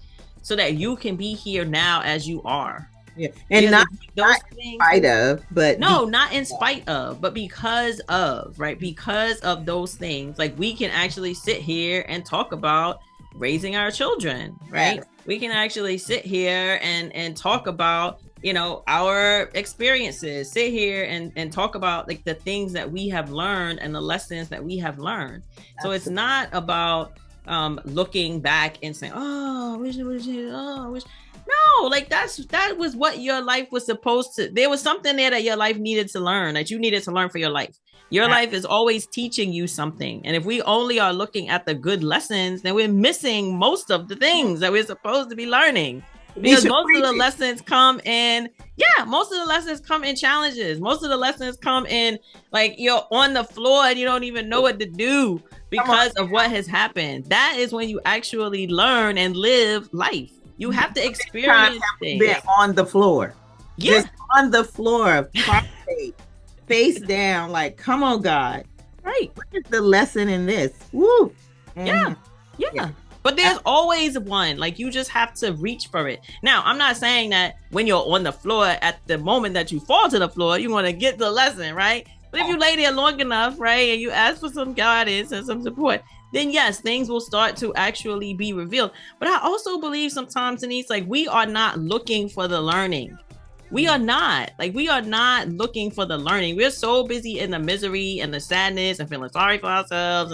so that you can be here now as you are. Yeah. And Because not if those not in things, spite of, but no, because not in of. spite of, but because of, right? Because of those things, like we can actually sit here and talk about raising our children, right? Yes. We can actually sit here and talk about, our experiences, sit here and talk about like the things that we have learned and the lessons that we have learned. So it's Absolutely. not about looking back and saying, oh, I wish it was, oh, I wish. No, like that was what your life was supposed to. There was something there that your life needed to learn, that you needed to learn for your life. Your life is always teaching you something. And if we only are looking at the good lessons, then we're missing most of the things that we're supposed to be learning. Because Nisha, most of the preach it. lessons come in, yeah, most of the lessons come in challenges. Most of the lessons come in like you're on the floor and you don't even know what to do Come on. because of what has happened. That is when you actually learn and live life. You have to Times experience have we been things. on the floor? Yeah, Just on the floor, prostrate, face down, like, come on, God. right. What is the lesson in this? Woo. Yeah, Hmm. Yeah. yeah. But there's always one. Like you just have to reach for it. Now, I'm not saying that when you're on the floor at the moment that you fall to the floor, you want to get the lesson, right? But if you lay there long enough, right, and you ask for some guidance and some support, then yes, things will start to actually be revealed. But I also believe sometimes, Denise, like we are not looking for the learning. We are not. Like we are not looking for the learning. We're so busy in the misery and the sadness and feeling sorry for ourselves.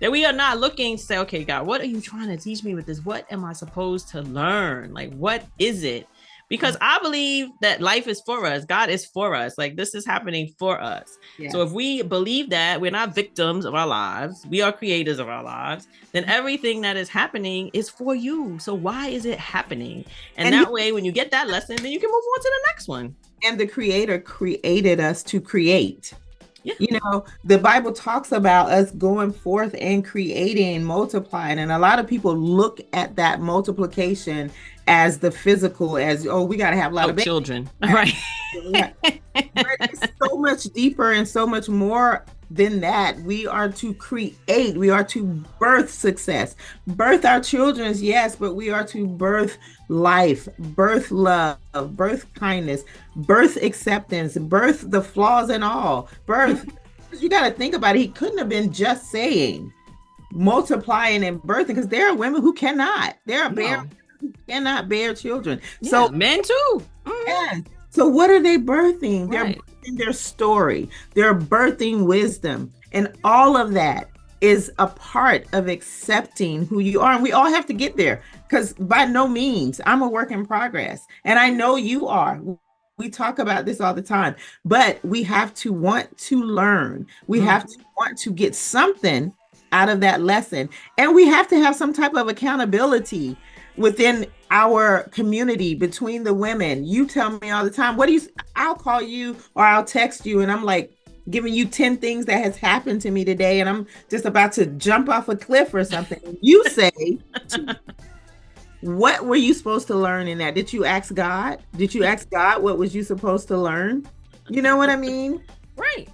That we are not looking to say, okay, God, what are you trying to teach me with this? What am I supposed to learn? Like, what is it? Because I believe that life is for us. God is for us. Like, this is happening for us. So, if Yes. we believe that we're not victims of our lives, we are creators of our lives, then everything that is happening is for you. So, why is it happening? And And he, that way, when you get that lesson, then you can move on to the next one. and the Creator created us to create. Yeah. You know, the Bible talks about us going forth and creating, multiplying, and a lot of people look at that multiplication as the physical, as, oh, we got to have a lot Oh, of babies. children. Right. But it's so much deeper and so much more than that. We are to create, we are to birth success, birth our children's, yes, but we are to birth life, birth love, birth kindness, birth acceptance, birth the flaws and all, birth. You got to think about it. He couldn't have been just saying multiplying and birthing, because there are women who cannot. There are bear No. who cannot bear children. Yeah. So Men too. Mhm. yes. So what are they birthing? They're Right. birthing their story. They're birthing wisdom. And all of that is a part of accepting who you are. And we all have to get there, because by no means, I'm a work in progress. And I know you are. We talk about this all the time, but we have to want to learn. We have to want to get something out of that lesson. And we have to have some type of accountability within our community, between the women. You tell me all the time, what do you, I'll call you or I'll text you and I'm like giving you 10 things that has happened to me today and I'm just about to jump off a cliff or something. You say, what were you supposed to learn in that? Did you ask God? Did you ask God what was you supposed to learn? You know what I mean? Right.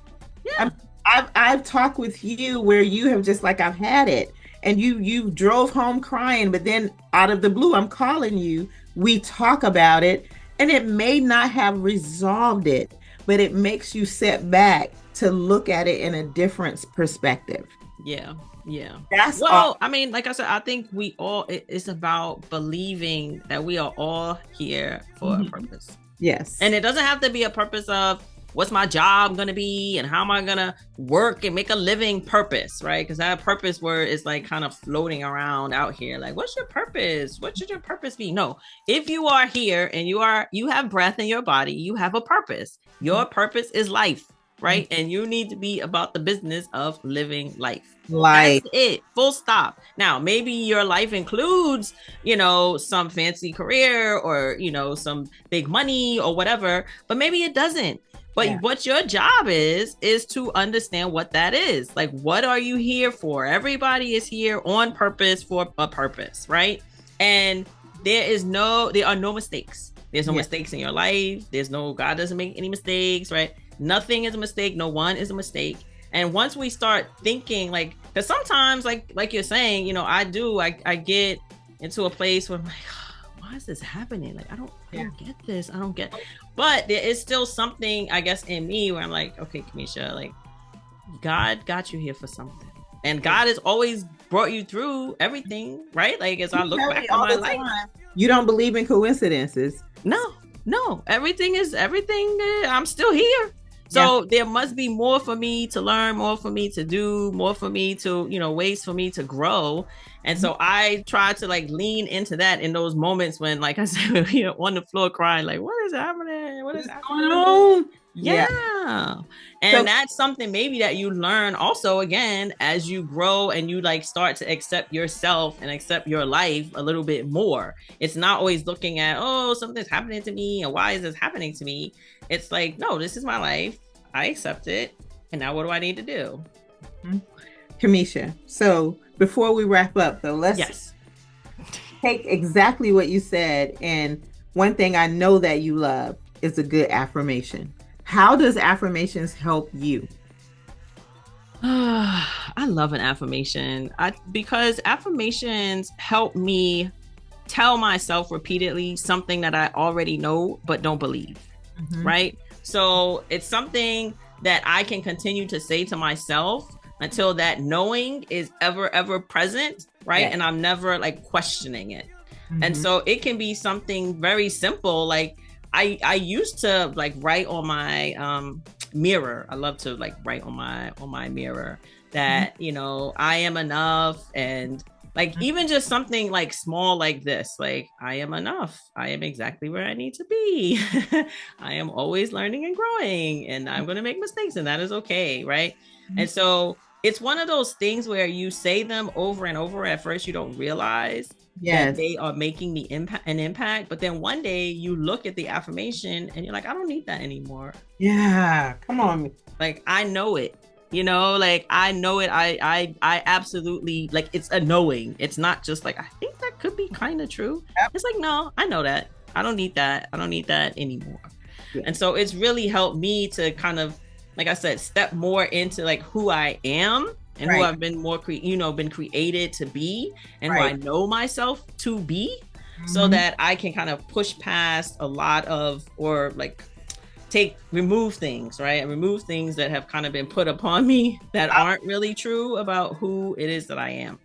Yeah. I'm, I've talked with you where you have just like, I've had it, and you drove home crying, but then out of the blue I'm calling you, we talk about it, and it may not have resolved it, but it makes you set back to look at it in a different perspective. Yeah. Yeah. That's all. Well, I mean, like I said, I think it's about believing that we are all here for a Mhm. purpose. Yes. And it doesn't have to be a purpose of what's my job going to be and how am I going to work and make a living purpose, right? Because that purpose word is like kind of floating around out here. Like, what's your purpose? What should your purpose be? No, if you are here and you have breath in your body, you have a purpose. Your purpose is life, right? And you need to be about the business of living life. That's Like, it. Full stop. Now, maybe your life includes, some fancy career or, some big money or whatever, but maybe it doesn't. But yeah. what your job is to understand what that is. Like, what are you here for? Everybody is here on purpose for a purpose, right? And there are no mistakes. There's no mistakes in your life. God doesn't make any mistakes, right? Nothing is a mistake. No one is a mistake. And once we start thinking like, because sometimes like you're saying, I get into a place where I'm like, why is this happening? Like, I don't get this. I don't get, but there is still something, I guess, in me where I'm like, okay, Kamesha, like, God got you here for something. And God has always brought you through everything, right? Like, as I look back on my life. You don't believe in coincidences. No, everything. I'm still here. So there must be more for me to learn, more for me to do, more for me to, ways for me to grow. And so I try to like lean into that in those moments when, like I said, we're on the floor crying, like, what is happening? What is going on? Yeah. And that's something maybe that you learn also, again, as you grow and you like start to accept yourself and accept your life a little bit more. It's not always looking at, oh, something's happening to me and why is this happening to me? It's like, no, this is my life. I accept it. And now what do I need to do? Kamesha, so before we wrap up, though, let's take exactly what you said. And one thing I know that you love is a good affirmation. How does affirmations help you? I love an affirmation because affirmations help me tell myself repeatedly something that I already know but don't believe. Right? So it's something that I can continue to say to myself until that knowing is ever present, right? And I'm never like questioning it. And so it can be something very simple. Like I used to like write on my mirror. I love to like write on my mirror that, I am enough. And like even just something like small like this, like I am enough. I am exactly where I need to be. I am always learning and growing, and I'm going to make mistakes, and that is okay, right? And so it's one of those things where you say them over and over. At first, you don't realize that they are making an impact, but then one day you look at the affirmation and you're like, I don't need that anymore. Yeah, come on. Like I know it. Like I know it. I absolutely, like, it's a knowing. It's not just like, I think that could be kind of true. It's like, no, I know that. I don't need that. I don't need that anymore. And so it's really helped me to kind of, like I said, step more into like who I am and who I've been more, been created to be, and who I know myself to be, so that I can kind of push past a lot of, or like remove things, right? And remove things that have kind of been put upon me that aren't really true about who it is that I am.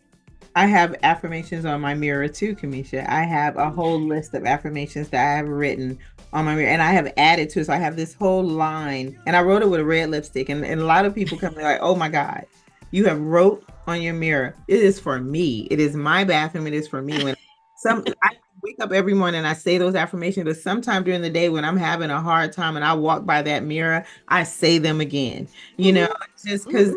I have affirmations on my mirror too, Kamesha. I have a whole list of affirmations that I have written on my mirror, and I have added to it. So I have this whole line, and I wrote it with a red lipstick. And a lot of people come like, oh my God, you have wrote on your mirror. It is for me. It is my bathroom. It is for me. When I wake up every morning and I say those affirmations, but sometime during the day when I'm having a hard time and I walk by that mirror, I say them again, just because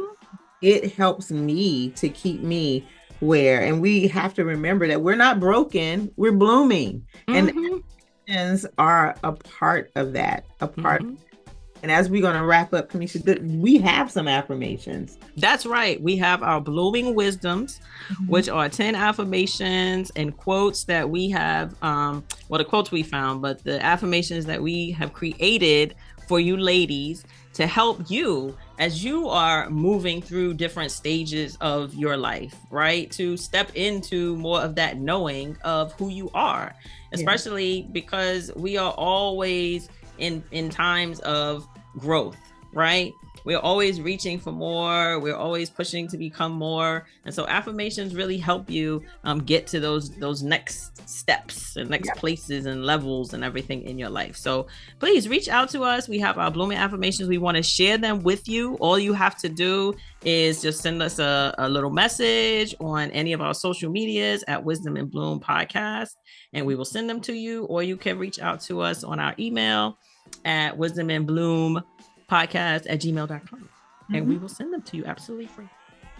it helps me to keep me where, and we have to remember that we're not broken, we're blooming. And affirmations are a part of that, And as we're going to wrap up, Kamesha, we have some affirmations. That's right. We have our blooming wisdoms, which are 10 affirmations and quotes that we have, the quotes we found, but the affirmations that we have created for you ladies to help you as you are moving through different stages of your life, right? To step into more of that knowing of who you are, especially because we are always in times of growth, right? we're always reaching for more. We're always pushing to become more. And so affirmations really help you get to those next steps and next places and levels and everything in your life. So please reach out to us. We have our blooming affirmations. We want to share them with you. All you have to do is just send us a little message on any of our social medias at Wisdom and Bloom Podcast, and we will send them to you. Or you can reach out to us on our email at wisdomandbloompodcast@gmail.com, and we will send them to you absolutely free.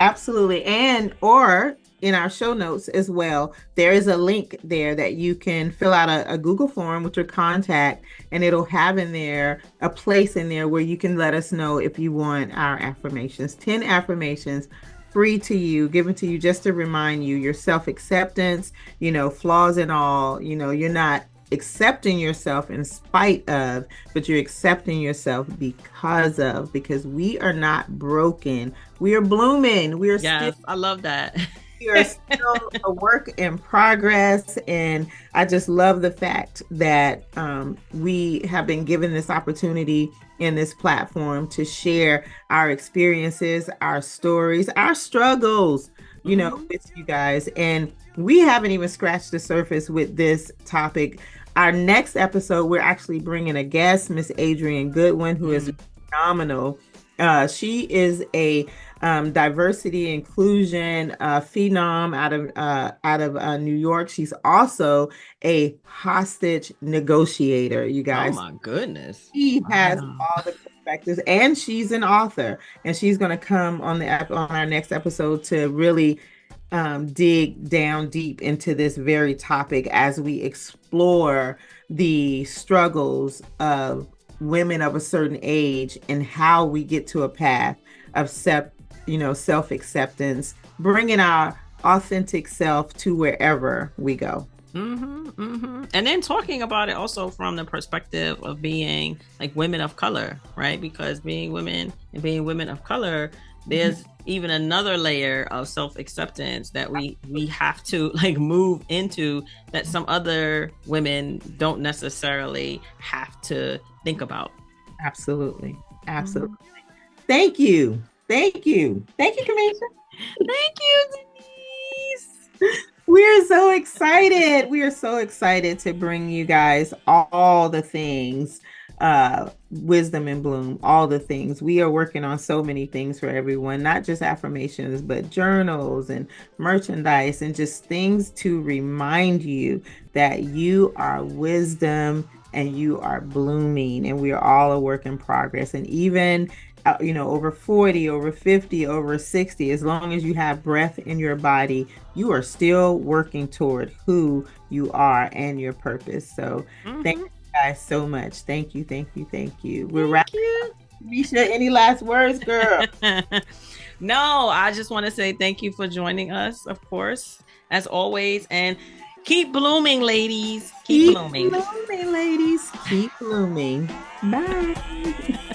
Absolutely. And or in our show notes as well, there is a link there that you can fill out a Google form with your contact, and it'll have in there a place in there where you can let us know if you want our affirmations. 10 affirmations free to you, given to you just to remind you your self-acceptance, flaws and all, you're not accepting yourself in spite of, but you're accepting yourself because we are not broken. We are blooming. We are I love that. We are still a work in progress. And I just love the fact that we have been given this opportunity in this platform to share our experiences, our stories, our struggles, with you guys. And we haven't even scratched the surface with this topic. Our next episode, we're actually bringing a guest, Miss Adrienne Goodwin, who is phenomenal. She is a diversity inclusion phenom out of New York. She's also a hostage negotiator, you guys. Oh my goodness. She has all the perspectives, and she's an author, and she's going to come on our next episode to really dig down deep into this very topic as we explore the struggles of women of a certain age and how we get to a path of self-acceptance, bringing our authentic self to wherever we go. And then talking about it also from the perspective of being like women of color, right? Because being women and being women of color, there's even another layer of self-acceptance that we have to like move into that some other women don't necessarily have to think about. Absolutely. Thank you, Kamesha. Thank you, Denise. We are so excited. We are so excited to bring you guys all the things, Wisdom and Bloom, all the things. We are working on so many things for everyone, not just affirmations, but journals and merchandise and just things to remind you that you are wisdom and you are blooming, and we are all a work in progress. And even over 40, over 50, over 60, as long as you have breath in your body, you are still working toward who you are and your purpose. So thank you guys so much. Thank you. We're wrapping up. Kamesha, any last words, girl? No, I just want to say thank you for joining us, of course, as always. And keep blooming, ladies. Keep blooming. Keep blooming, ladies. Keep blooming. Bye.